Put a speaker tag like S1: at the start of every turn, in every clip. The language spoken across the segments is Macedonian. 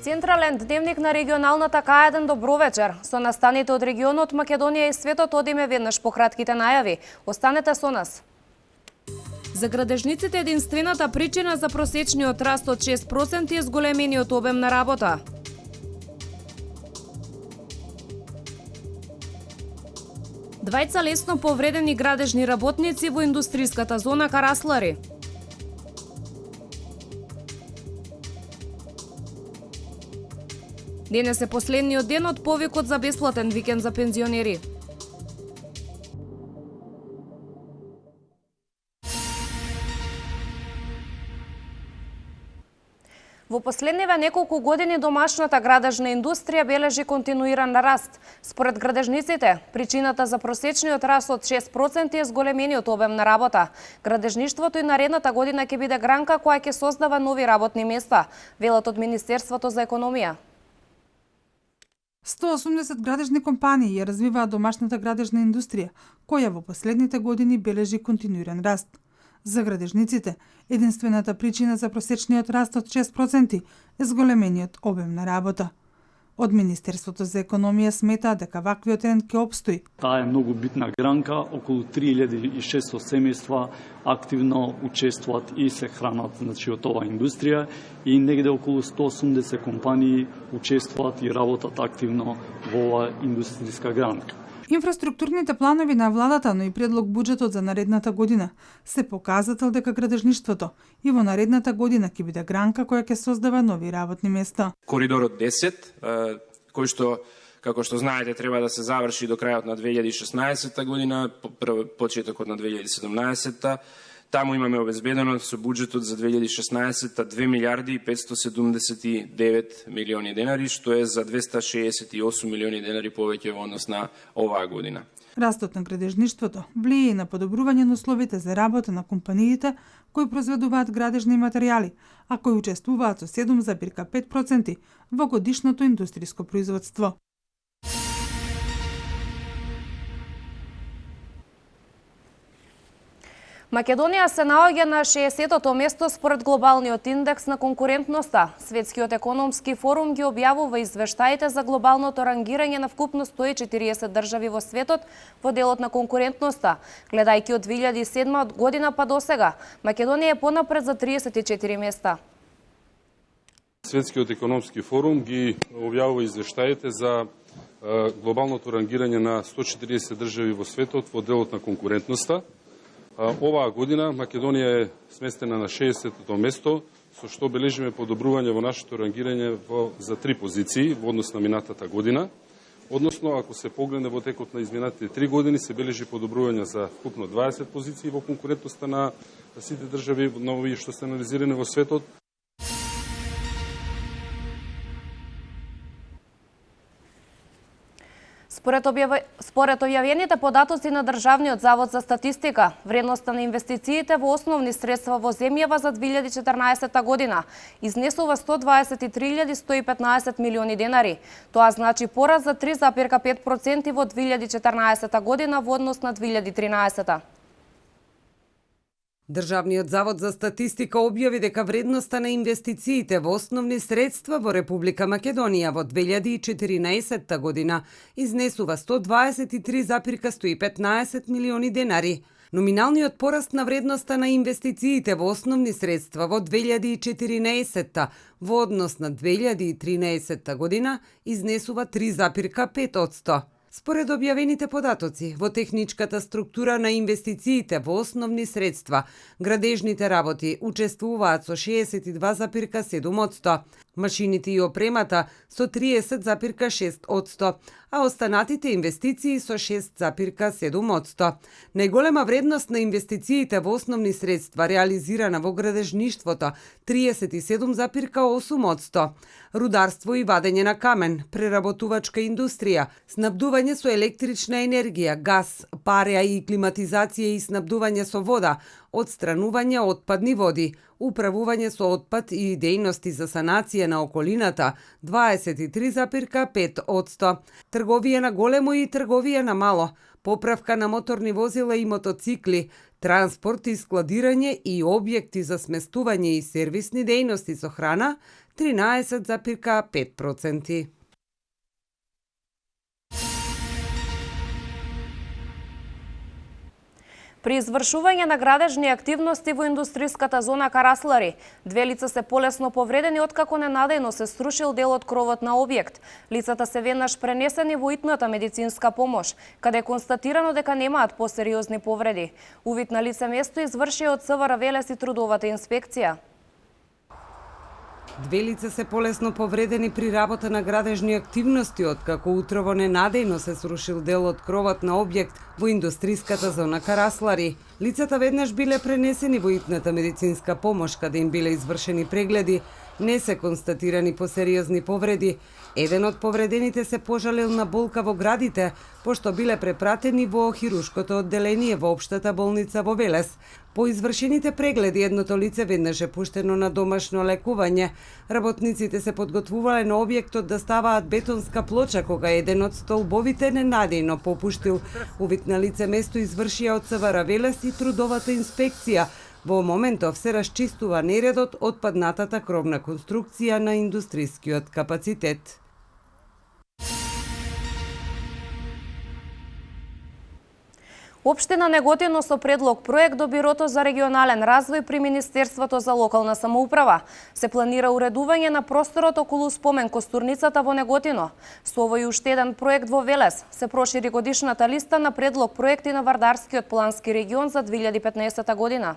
S1: Централен дневник на регионалната К1 добро вечер. Со настаните од регионот Македонија и светот одиме веднаш по кратките најави. Останете со нас. За градежниците единствената причина за просечниот раст од 6% е зголемениот обем на работа. Двајца лесно повредени градежни работници во индустријската зона Караслари. Денес е последниот ден од повикот за бесплатен викенд за пензионери. Во последниве неколку години домашната градежна индустрија бележи континуиран раст. Според градежниците, причината за просечниот раст од 6% е зголемениот обем на работа. Градежништвото и наредната година ќе биде гранка која ќе создава нови работни места, велат од Министерството за економија.
S2: 180 градежни компании ја развиваат домашната градежна индустрија, која во последните години бележи континуиран раст. За градежниците, единствената причина за просечниот раст од 6% е зголемениот обем на работа. Од Министерството за економија сметаат дека ваквиот тренд ќе опстои.
S3: Таа е многу битна гранка, околу 3600 семејства активно учествуваат и се хранат од оваа индустрија и негде околу 180 компании учествуваат и работат активно во оваа индустријска гранка.
S2: Инфраструктурните планови на владата, но и предлог буџетот за наредната година се показател дека градежништвото и во наредната година ќе биде гранка која ќе создава нови работни места.
S4: Коридорот 10, кој што, како што знаете, треба да се заврши до крајот на 2016 година, почетокот на 2017. Таму имаме обезбедено со буџетот за 2016 2 милиарди и 579 милиони денари, што е за 268 милиони денари повеќе во однос на оваа година.
S2: Растот на градежништвото влијае на подобрување на условите за работа на компаниите кои произведуваат градежни материјали, а кои учествуваат со 7,5% во годишното индустријско производство.
S1: Македонија се наоѓа на 60-тото место според глобалниот индекс на конкурентноста. Светскиот економски форум ги објавува извештаите за глобалното рангирање на вкупно 140 држави во светот во делот на конкурентноста. Гледајќи од 2007 година па до сега, Македонија е понапред за 34 места.
S5: Светскиот економски форум ги објавува извештаите за глобалното рангирање на 140 држави во светот во делот на конкурентноста. Оваа година Македонија е сместена на 60-тото место, со што бележиме подобрување во нашето рангирање за 3 позиции во однос на минатата година. Односно, ако се погледне во текот на изминатите 3 години, се бележи подобрување за вкупно 20 позиции во конкурентноста на сите држави нови што се анализирани во светот.
S1: Според објавените податоци на Државниот завод за статистика, вредноста на инвестициите во основни средства во земјава за 2014 година изнесува 123.115 милиони денари. Тоа значи пораст за 3,5% во 2014 година во однос на 2013.
S6: Државниот завод за статистика објави дека вредноста на инвестициите во основни средства во Република Македонија во 2014 година изнесува 123,115 милиони денари. Номиналниот пораст на вредноста на инвестициите во основни средства во 2014 во однос на 2013 година изнесува 3,5%. Според објавените податоци, во техничката структура на инвестициите во основни средства, градежните работи учествуваат со 62,7%, машините и опремата со 30,6%, а останатите инвестиции со 6,7%. Најголема вредност на инвестициите во основни средства реализирана во градежништвото 37,8%, рударство и вадење на камен, преработувачка индустрија, снабдување со електрична енергија, газ, пареа и климатизација и снабдување со вода, отстранување отпадни води, управување со отпад и дејности за санација на околината 23,5%, трговија на големо и трговија на мало, поправка на моторни возила и мотоцикли, транспорт и складирање и објекти за сместување и сервисни дејности со храна 13,5%.
S1: При извршување на градежни активности во индустријската зона Караслари, 2 лица се полесно повредени откако ненадејно се срушил дел од кровот на објект. Лицата се веднаш пренесени во итната медицинска помош, каде е констатирано дека немаат посериозни повреди. Увид на лице место изврши од СВР Велес и трудовата инспекција.
S6: 2 лица се полесно повредени при работа на градежни активности, откако утрово ненадејно се срушил дел од кровот на објект во индустријската зона Караслари. Лицата веднаш биле пренесени во итната медицинска помош, каде им биле извршени прегледи. Не се констатирани посериозни повреди. Еден од повредените се пожалил на болка во градите, пошто биле препратени во хирушкото одделение во општата болница во Велес. По извршените прегледи, едното лице веднаш е пуштено на домашно лекување. Работниците се подготвувале на објектот да ставаат бетонска плоча, кога еден од столбовите ненадејно попуштил. Увид на лице место извршија од СВР Велес и трудовата инспекција. Во моментов се расчистува нередот од паднатата кровна конструкција на индустријскиот капацитет.
S1: Општина Неготино со предлог проект до Бирото за регионален развој при Министерството за локална самоуправа. Се планира уредување на просторот околу спомен костурницата во Неготино. Со овој уште еден проект во Велес се прошири годишната листа на предлог проекти на Вардарскиот плански регион за 2015 година.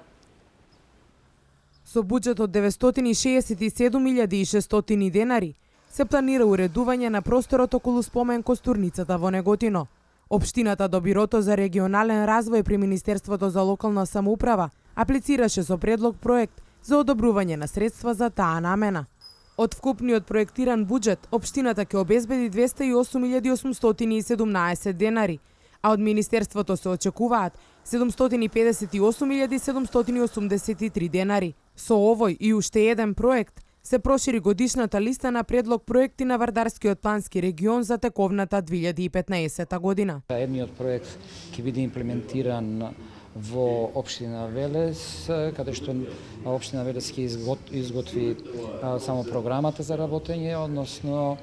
S7: Со буџет од 967.600 денари се планира уредување на просторот околу спомен костурницата во Неготино. Општината до Бирото за регионален развој при Министерството за локална самоуправа аплицираше со предлог проект за одобрување на средства за таа намена. Од вкупниот проектиран буџет, општината ќе обезбеди 208.817 денари, а од Министерството се очекуваат 758.783 денари. Со овој и уште еден проект се прошири годишната листа на предлог проекти на Вардарскиот плански регион за тековната 2015 година.
S8: Едниот проект ќе биде имплементиран во општина Велес, каде што општина Велес ќе изготви само програмата за работење, односно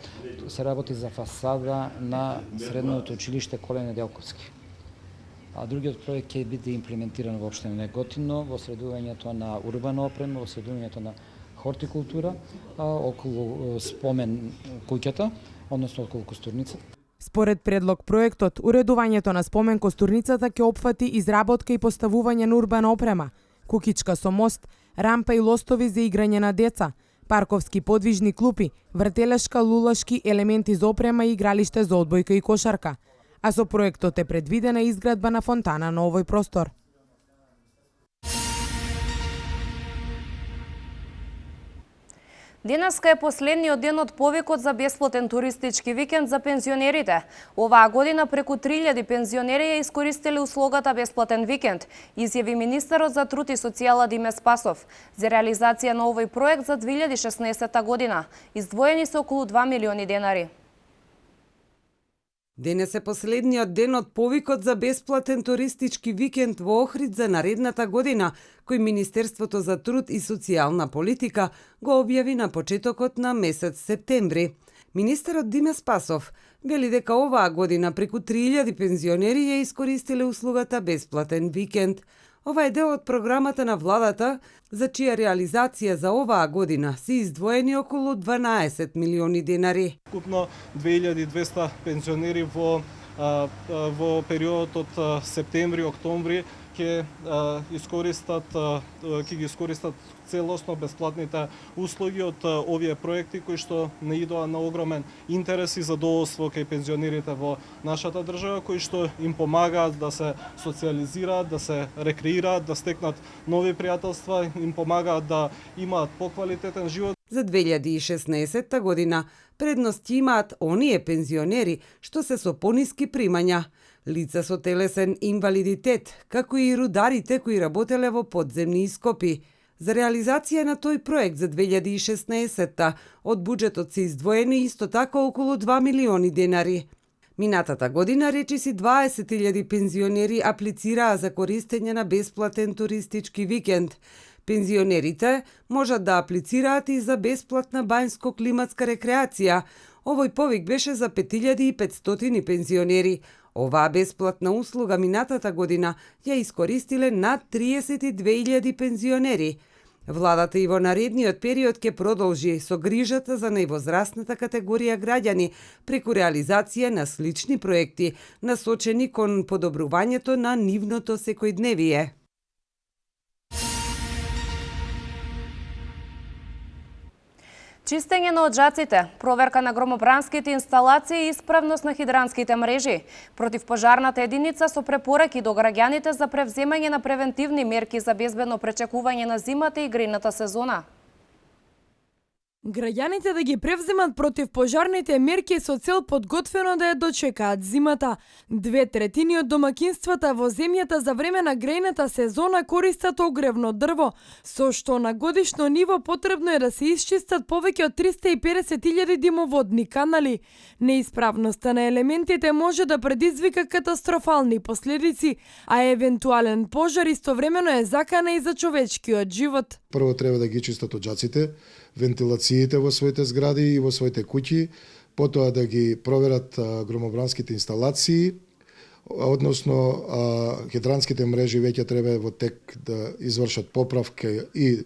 S8: се работи за фасада на средното училиште Коле Неделковски. А другиот проект ќе биде имплементиран во општина Неготино во средувањето на урбана опрема, во средувањето на хортикултура околу спомен куќата, односно околу костурницата.
S7: Според предлог проектот, уредувањето на спомен костурницата ќе опфати изработка и поставување на урбана опрема, кукичка со мост, рампа и лостови за играње на деца, парковски подвижни клупи, вртелешка, лулашки, елементи за опрема и игралиште за одбојка и кошарка. А со проектот е предвидена изградба на фонтана на овој простор.
S1: Денеска е последниот ден од повикот за бесплатен туристички викенд за пензионерите. Оваа година преку 3000 пензионери ја искористиле услугата бесплатен викенд, изјави министерот за труд и социјала Диме Спасов. За реализација на овој проект за 2016 година издвоени се околу 2 милиони денари.
S6: Денес е последниот ден од повикот за бесплатен туристички викенд во Охрид за наредната година, кој Министерството за труд и социјална политика го објави на почетокот на месец септември. Министерот Диме Спасов вели дека оваа година преку 3000 пензионери ја искористиле услугата бесплатен викенд. Ова е дел од програмата на владата, за чија реализација за оваа година се издвоени околу 12 милиони денари.
S9: Купно 2200 пензионери во периодот од септември-октомври ќе ги искористат целосно бесплатните услуги од овие проекти кои што не идоа на огромен интерес и задоволство кај пензионерите во нашата држава, кои што им помагаат да се социализираат, да се рекреираат, да стекнат нови пријателства, им помагаат да имаат поквалитетен живот.
S6: За 2016 година предност имаат оние пензионери што се со пониски примања, лица со телесен инвалидитет, како и рударите кои работеле во подземни ископи. За реализација на тој проект за 2016 од буџетот се издвоени исто така околу 2 милиони денари. Минатата година речиси 20.000 пензионери аплицираа за користење на бесплатен туристички викенд. Пензионерите можат да аплицираат и за бесплатна бањско-климатска рекреација. Овој повик беше за 5500 пензионери. Оваа бесплатна услуга минатата година ја искористиле над 32.000 пензионери. Владата и во наредниот период ќе продолжи со грижата за највозрастната категорија граѓани преку реализација на слични проекти, насочени кон подобрувањето на нивното секојдневие.
S1: Чистење на оджаците, проверка на громобранските инсталации и исправност на хидранските мрежи, противпожарната единица со препораки до граѓаните за превземање на превентивни мерки за безбедно пречекување на зимата и грејната сезона.
S10: Граѓаните да ги превземат противпожарните мерки со цел подготвено да ја дочекаат зимата. 2/3 од домакинствата во земјата за време на грејната сезона користат огревно дрво, со што на годишно ниво потребно е да се исчистат повеќе од 350.000 димоводни канали. Неисправноста на елементите може да предизвика катастрофални последици, а евентуален пожар истовремено е закана и за човечкиот живот.
S11: Прво треба да ги чистат оджаците, вентилациите во своите згради и во своите куќи, потоа да ги проверат громобранските инсталации, односно хидранските мрежи веќе треба во тек да извршат поправка и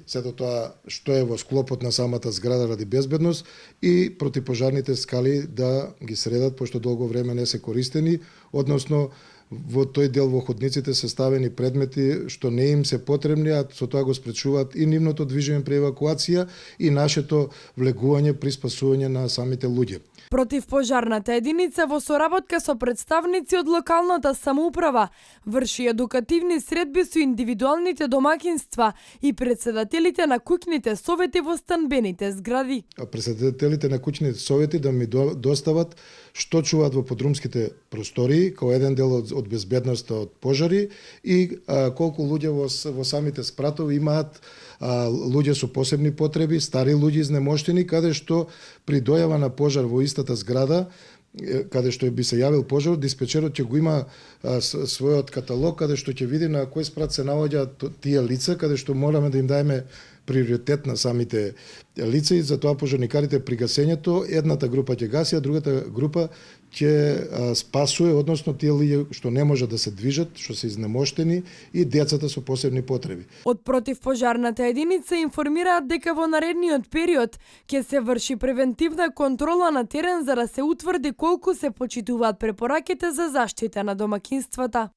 S11: сето тоа што е во склопот на самата зграда ради безбедност и противпожарните скали да ги средат, пошто долго време не се користени, односно во тој дел во ходниците се ставени предмети што не им се потребни, а со тоа го спречуваат и нивното движење при евакуација и нашето влегување при спасување на самите луѓе.
S10: Противпожарната единица во соработка со представници од локалната самоуправа врши едукативни средби со индивидуалните домакинства и председателите на куќните совети во станбените згради.
S11: Председателите на куќните совети да ми достават што чуваат во подрумските простории, као еден дел од безбедноста од пожари и колку луѓе во самите спратови имаат луѓе со посебни потреби, стари луѓе изнемоштени, каде што при дојава на пожар во истата зграда, каде што би се јавил пожар, диспечерот ќе го има својот каталог, каде што ќе види на кој спрат се наоѓаат тие лица, каде што мораме да им даеме приоритет на самите лица и затоа пожарникарите при гасењето, едната група ќе гаси, а другата група ќе спасува, односно тие луѓе што не можат да се движат, што се изнемоштени и децата со посебни потреби.
S10: Од противпожарната единица информираат дека во наредниот период ќе се врши превентивна контрола на терен за да се утврди колку се почитуваат препораките за заштита на домакинствата.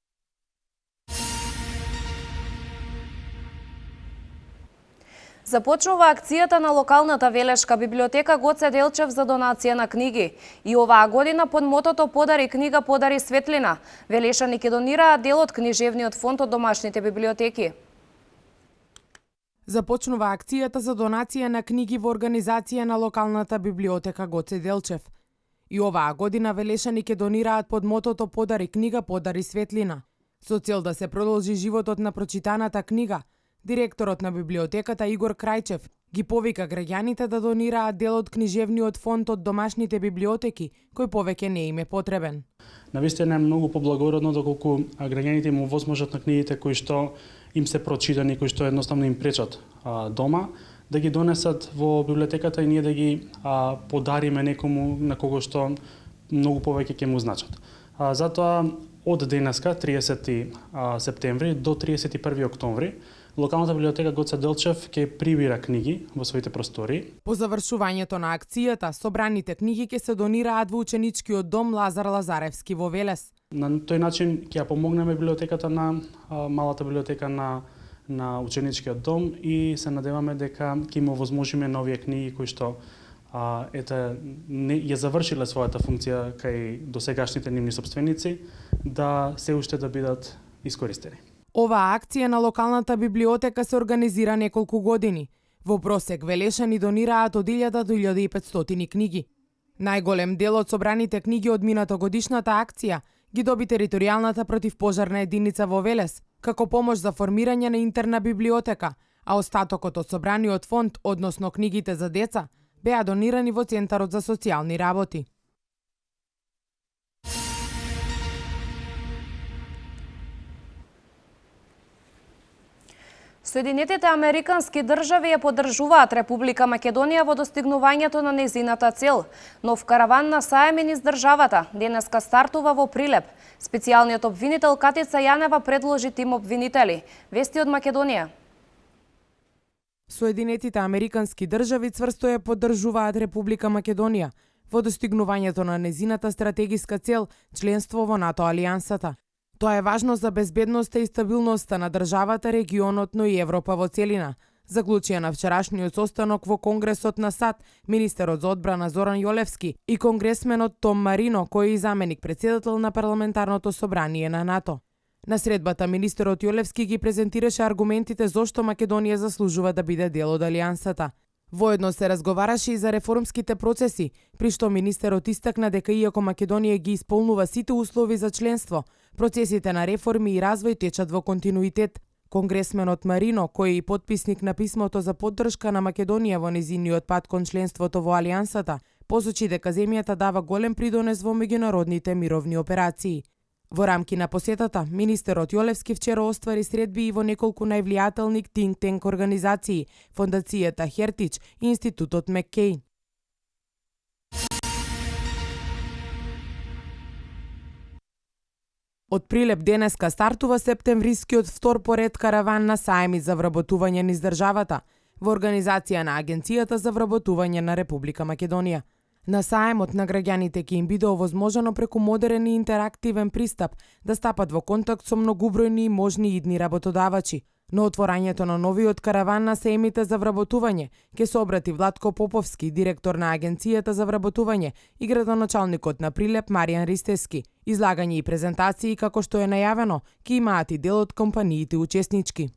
S1: Започнува акцијата на локалната велешка библиотека Гоце Делчев за донација на книги. И оваа година под мотото "Подари книга, подари светлина" велешани ќе донираат дел од книжевниот фонд од домашните библиотеки.
S7: Започнува акцијата за донација на книги во организација на локалната библиотека Гоце Делчев. И оваа година велешани ќе донираат под мотото "Подари книга, подари светлина", со цел да се продолжи животот на прочитаната книга. Директорот на библиотеката Игор Крајчев ги повика граѓаните да донираат дел од книжевниот фонд од домашните библиотеки, кој повеќе не им е потребен.
S12: Навистина е многу поблагородно доколку граѓаните им овозможат на книгите кои што им се прочитани, кои што едноставно им пречат дома, да ги донесат во библиотеката и ние да ги подариме некому на кого што многу повеќе ќе му значат. Затоа од денеска, 30 септември до 31 октомври, локалната библиотека Гоце Делчев ќе прибира книги во своите простори.
S7: По завршувањето на акцијата, собраните книги ќе се донираат во ученичкиот дом Лазар Лазаревски во Велес.
S12: На тој начин ќе ја помогнеме библиотеката на малата библиотека на ученичкиот дом и се надеваме дека ќе им овозможиме нови книги кои што ја завршиле својата функција кај досегашните нивни собственици да се уште да бидат искористени.
S7: Оваа акција на локалната библиотека се организира неколку години. Во просек велешани донираат од 1000 до 1500 книги. Најголем дел од собраните книги од минатогодишната акција ги доби територијалната противпожарна единица во Велес, како помош за формирање на интерна библиотека, а остатокот од собраниот фонд, односно книгите за деца, беа донирани во Центарот за социјални работи.
S1: Соединетите Американски држави ја поддржуваат Република Македонија во достигнувањето на нејзината цел. Нов караван на саем низ државата денеска стартува во Прилеп. Специјалниот обвинител Катица Јанева предложи тим обвинители. Вести од Македонија.
S7: Соединетите Американски држави цврсто ја поддржуваат Република Македонија во достигнувањето на нејзината стратегиска цел членство во НАТО алијансата. Тоа е важно за безбедноста и стабилноста на државата, регионот, но и Европа во целина, заклучија на вчерашниот состанок во Конгресот на САД министерот за одбрана Зоран Јолевски и конгресменот Том Марино, кој е и заменик председател на парламентарното собрание на НАТО. На средбата министерот Јолевски ги презентираше аргументите зошто Македонија заслужува да биде дел од алијансата. Воедно се разговараше и за реформските процеси, при што министерот истакна дека иако Македонија ги исполнува сите услови за членство, процесите на реформи и развој течат во континуитет. Конгресменот Марино, кој е и потписник на писмото за поддршка на Македонија во незиниот пат кон членството во алијансата, посочи дека земјата дава голем придонес во меѓународните мировни операции. Во рамки на посетата, министерот Јолевски вчера оствари средби и во неколку највлијателни think tank организации, фондацијата Хертич и институтот Маккейн. Од Прилеп денеска стартува септемврискиот втор поред караван на саеми за вработување низ државата, во организација на Агенцијата за вработување на Република Македонија. На саемот на граѓаните ќе им биде овозможено преку модерен и интерактивен пристап да стапат во контакт со многубројни и можни идни работодавачи. На отворањето на новиот караван на саемите за вработување ќе се обрати Владко Поповски, директор на Агенцијата за вработување, и градоначалникот на Прилеп Маријан Ристески. Излагање и презентации, како што е најавено, ќе имаат и дел од компаниите учеснички.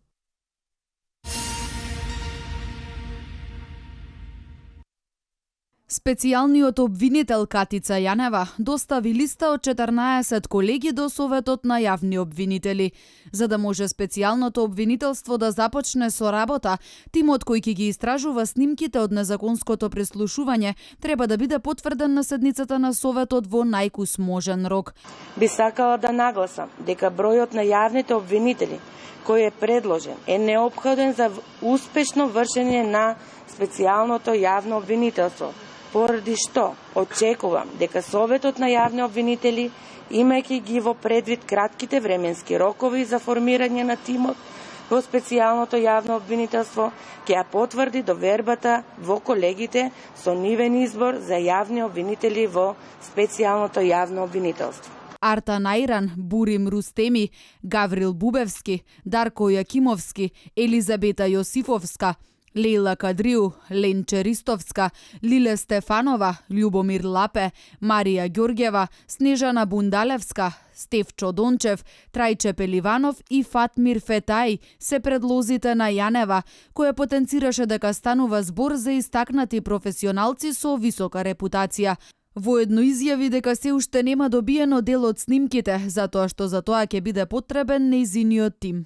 S13: Специјалниот обвинител Катица Јанева достави листа од 14 колеги до Советот на јавни обвинители. За да може специјалното обвинителство да започне со работа, тимот кој ќе ги истражува снимките од незаконското преслушување треба да биде потврден на седницата на Советот во најкус можен рок.
S14: Би сакала да нагласам дека бројот на јавните обвинители кој е предложен е неопходен за успешно вршење на специјалното јавно обвинителство, поради што очекувам дека Советот на јавни обвинители, имајќи ги во предвид кратките временски рокови за формирање на тимот во специјалното јавно обвинителство, ќе ја потврди довербата во колегите со нивен избор за јавни обвинители во специјалното јавно обвинителство.
S13: Арта Најран, Бурим Рустеми, Гаврил Бубевски, Дарко Јакимовски, Елизабета Јосифовска, Лејла Кадриу, Ленче Ристовска, Лиле Стефанова, Љубомир Лапе, Марија Ѓорѓева, Снежана Бундалевска, Стефчо Дончев, Трајче Пеливанов и Фатмир Фетај се предлозите на Јанева, која потенцираше дека станува збор за истакнати професионалци со висока репутација. Воедно изјави дека се уште нема добиено дел од снимките, затоа што за тоа ќе биде потребен нејзиниот тим.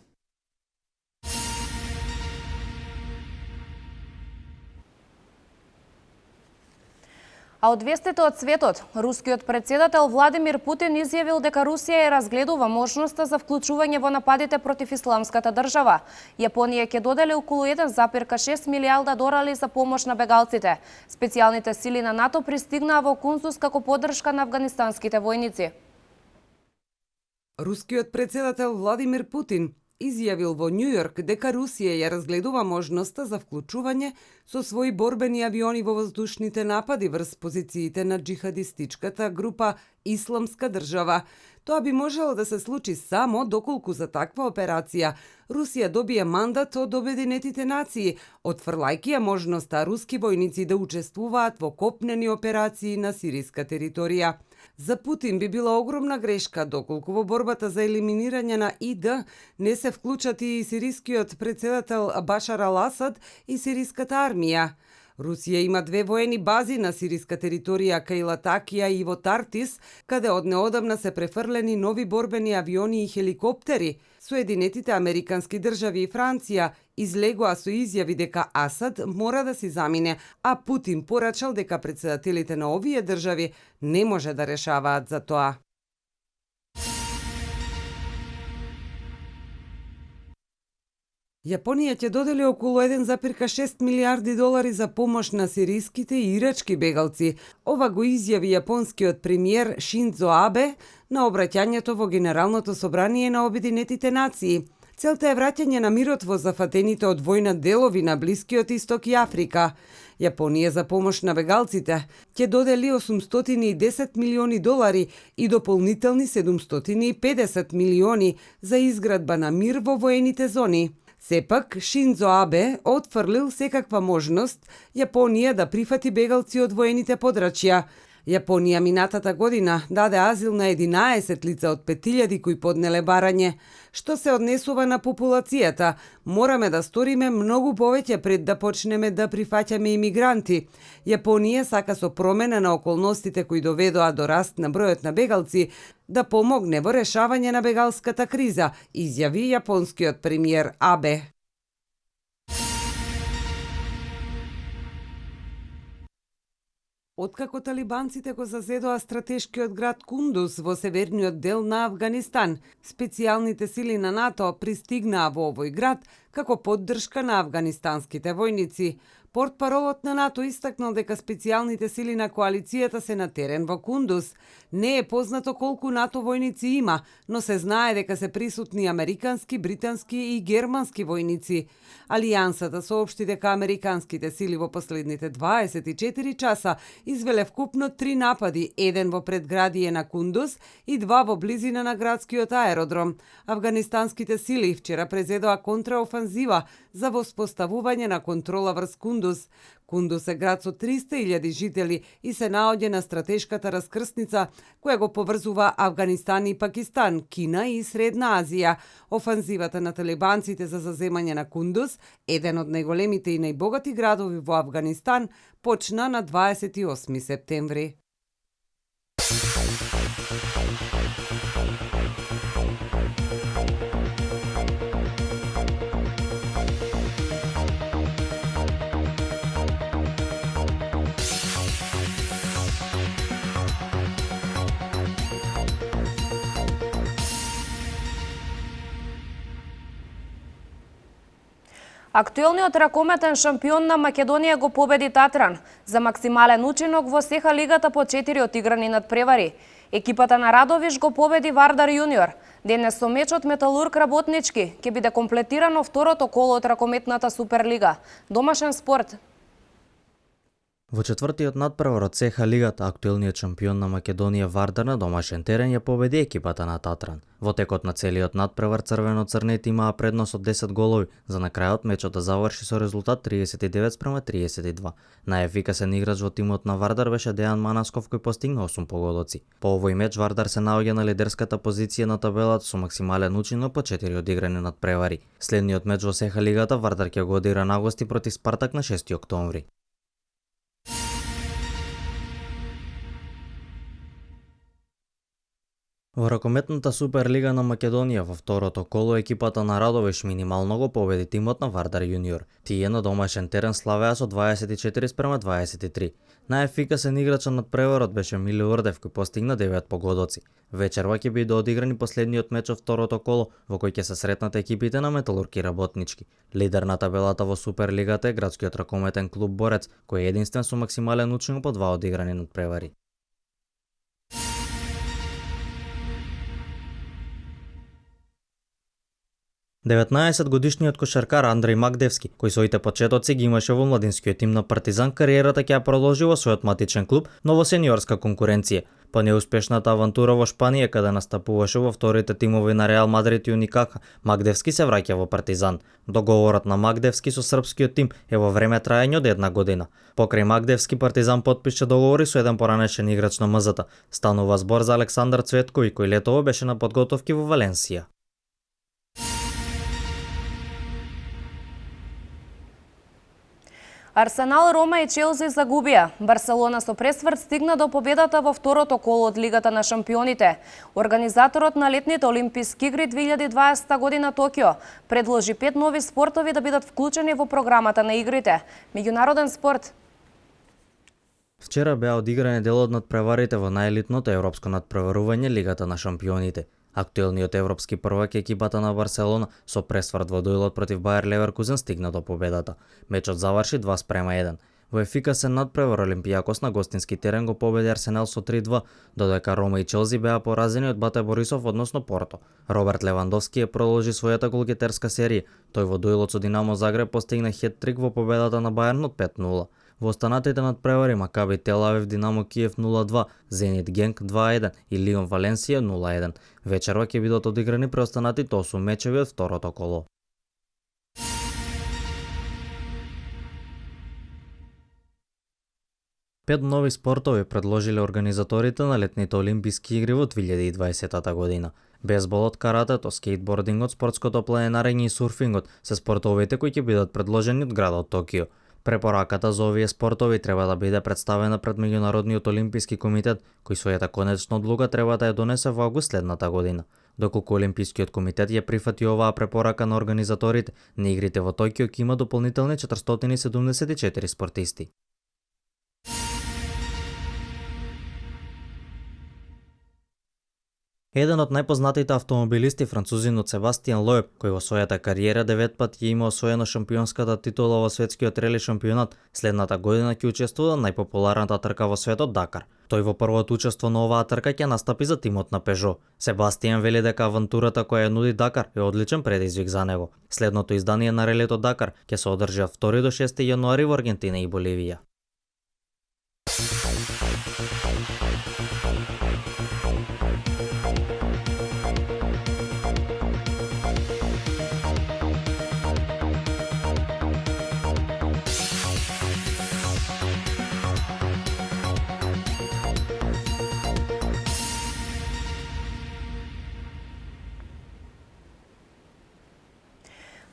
S1: А од вестите од светот, рускиот председател Владимир Путин изјавил дека Русија ја разгледува можноста за вклучување во нападите против исламската држава. Јапонија ќе додели околу 1,6 милијарда долари за помош на бегалците. Специјалните сили на НАТО пристигнаа во Кунзус како поддршка на афганистанските војници.
S6: Рускиот председател Владимир Путин изјавил во Њу Јорк дека Русија ја разгледува можноста за вклучување со своји борбени авиони во воздушните напади врз позициите на џихадистичката група Исламска држава. Тоа би можело да се случи само доколку за таква операција Русија добие мандат од Обединетите нации, отфрлајќи ја можноста руски војници да учествуваат во копнени операции на сириска територија. За Путин би била огромна грешка доколку во борбата за елиминирање на ИД не се вклучат и сирискиот председател Башар ал-Асад и сириската армија. Русија има две воени бази на сириска територија кај Латакија и во Тартис, каде од неодамна се префрлени нови борбени авиони и хеликоптери. Соединетите Американски држави и Франција излегоа со изјави дека Асад мора да си замине, а Путин порачал дека председателите на овие држави не може да решаваат за тоа. Јапонија ќе додели околу 1,6 милиарди долари за помош на сириските и ирачки бегалци. Ова го изјави јапонскиот премиер Шинзо Абе на обраќањето во Генералното собрание на Обединетите нации. Целта е враќање на мирот во зафатените од војна делови на Блискиот Исток и Африка. Јапонија за помош на бегалците ќе додели 810 милиони долари и дополнителни 750 милиони за изградба на мир во воените зони. Сепак, Шинзо Абе отфрлил секаква можност Јапонија да прифати бегалци од воените подрачја. Јапонија минатата година даде азил на 11 лица од 5000 кои поднеле барање. Што се однесува на популацијата, мораме да сториме многу повеќе пред да почнеме да прифаќаме имигранти. Јапонија сака со промена на околностите кои доведоа до раст на бројот на бегалци да помогне во решавање на бегалската криза, изјави јапонскиот премиер Абе. Откако талибанците го зазедоа стратешкиот град Кундуз во северниот дел на Авганистан, специјалните сили на НАТО пристигнаа во овој град како поддршка на авганистанските војници. Портпаролот на НАТО истакнал дека специјалните сили на коалицијата се на терен во Кундуз. Не е познато колку НАТО војници има, но се знае дека се присутни американски, британски и германски војници. Алијансата соопшти дека американските сили во последните 24 часа извеле вкупно 3 напади, еден во предградие на Кундуз и 2 во близина на градскиот аеродром. Афганистанските сили вчера презедоа контраофанзива за воспоставување на контрола врз Кундуз. Кундуз е град со 300.000 жители и се наоѓа на стратешката раскрсница која го поврзува Авганистан и Пакистан, Кина и Средна Азија. Офанзивата на талибанците за заземање на Кундуз, еден од најголемите и најбогати градови во Авганистан, почна на 28 септември.
S1: Актуелниот ракометен шампион на Македонија го победи Татран за максимален учинок во СЕХА лигата по 4 одиграни надпревари. Екипата на Радовиш го победи Вардар јуниор. Денес со мечот Металург Работнички ќе биде комплетирано второто коло од ракометната Суперлига. Домашен спорт.
S15: Во четвртиот надпревар од СЕХА лигата, актуелниот шампион на Македонија Вардар на домашен терен ја победи екипата на Татран. Во текот на целиот надпревар црвено-црнети имаа предност од 10 голови, за на крајот мечот да заврши со резултат 39-32. Најефикасен играч во тимот на Вардар беше Дејан Манасков кој постигна 8 погодоци. По овој меч Вардар се наоѓа на лидерската позиција на табелата со максимален учинок по 4 одиграни надпревари. Следниот меч во СЕХА лигата Вардар ќе го одигра на гости против Спартак на 6 октомври. Во ракометната Суперлига на Македонија во второто коло екипата на Радовиш минимално го победи тимот на Вардар јуниор. Тие на домашен терен славеа со 24-23. Најефикасен играч на надпреварот беше Миле Ордев кој постигна 9 погодоци. Вечерва ќе биде одиграни последниот меч од второто коло во кој ќе се сретнат екипите на Металург и Работнички. Лидер на табелата во Суперлигата е градскиот ракометен клуб Борец кој е единствен со максимален учинок по 2 одиграни надпревари. Деветнаесетгодишниот кошаркар Андреј Магдевски, кој своите почетоци ги имаше во младинскиот тим на Партизан, кариерата ќе ја продолжи во својот матичен клуб, но во сениорска конкуренција. По неуспешната авантура во Шпанија, каде настапуваше во вторите тимови на Реал Мадрид и Уникака, Магдевски се враќа во Партизан. Договорот на Магдевски со српскиот тим е во време траење од 1 година. Покрај Магдевски, Партизан потпише договори со еден поранешен играч на МЗ-та. Станува збор за Александар Цветкови, кој летово беше на подготовки во Валенсија.
S1: Арсенал, Рома и Челси загубија. Барселона со пресврт стигна до победата во второто коло од Лигата на шампионите. Организаторот на летните Олимписки игри 2020 година Токио предложи 5 нови спортови да бидат вклучени во програмата на игрите. Меѓународен спорт.
S15: Вчера беа одиграни дел од надпреварите во најелитното европско надпреварување Лигата на шампионите. Актуелниот европски првак екипата на Барселона со пресврт во дуелот против Бајер Леверкузен стигна до победата. Мечот заврши 2:1. Во ефикасен надпревар Олимпијакос на гостински терен го победи Арсенал со 3:2, додека Рома и Челси беа поразени од Бате Борисов, односно Порто. Роберт Левандовски продолжи својата голгетерска серија. Тој во дуелот со Динамо Загреб постигна хет-трик во победата на Бајерн од 5:0. Во останатите надпревари Макаби Тел Авив Динамо Киев 0:2, Зенит Генк 2:1 и Лион Валенсија 0:1. Вечерва ќе бидат одиграни преостанатите 8 мечеви од второто коло. Пет нови спортови предложиле организаторите на летните Олимписки игри во 2020 година. Бейсболот, каратето, скейтбордингот, спортското планинарење и сурфингот се спортовите кои ќе бидат предложени од градот Токио. Препораката за овие спортови треба да биде представена пред Меѓународниот олимписки комитет, кој својата конечна одлука треба да ја донесе во август следната година. Доколку Олимпискиот комитет ја прифати оваа препорака на организаторите, на игрите во Токио ќе има дополнителни 474 спортисти. Еден од најпознатите автомобилисти, французинот Себастијан Лоеб, кој во својата кариера 9 пати ја има освоено шампионската титула во светскиот рели шампионат, следната година ќе учествува на најпопуларната трка во светот Дакар. Тој во првото учество на оваа трка ќе настапи за тимот на Пежо. Себастијан вели дека авантурата која ја нуди Дакар е одличен предизвик за него. Следното издание на релето Дакар ќе се одржи од 2 до 6 јануари во Аргентина и Боливија.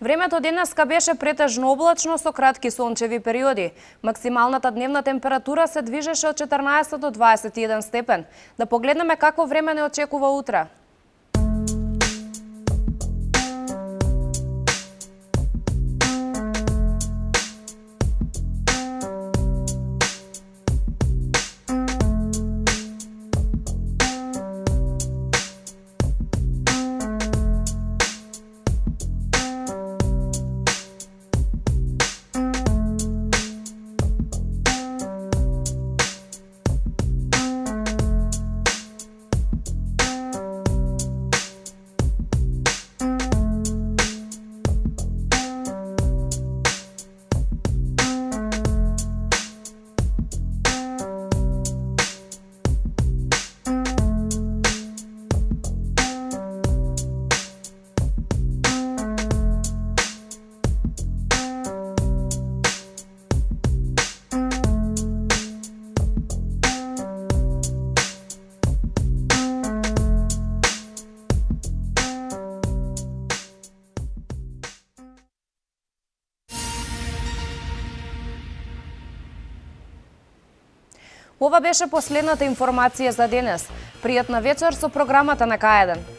S1: Времето денеска беше претежно облачно со кратки сончеви периоди. Максималната дневна температура се движеше од 14 до 21 степен. Да погледнеме какво време не очекува утре. Ова беше последната информација за денес. Пријатна вечер со програмата на К1.